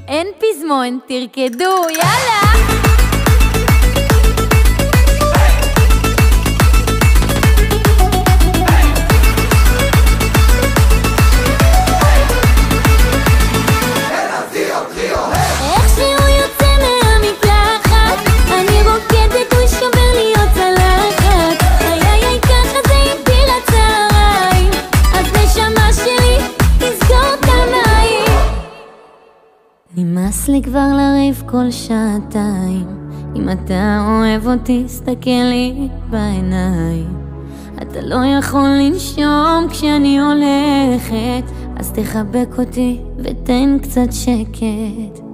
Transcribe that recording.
אין פזמון, תרקדו, יאללה! נמאס לי כבר לריב כל שעתיים. אם אתה אוהב אותי, סתכל לי בעיניים. אתה לא יכול לנשום כשאני הולכת, אז תחבק אותי ותן קצת שקט.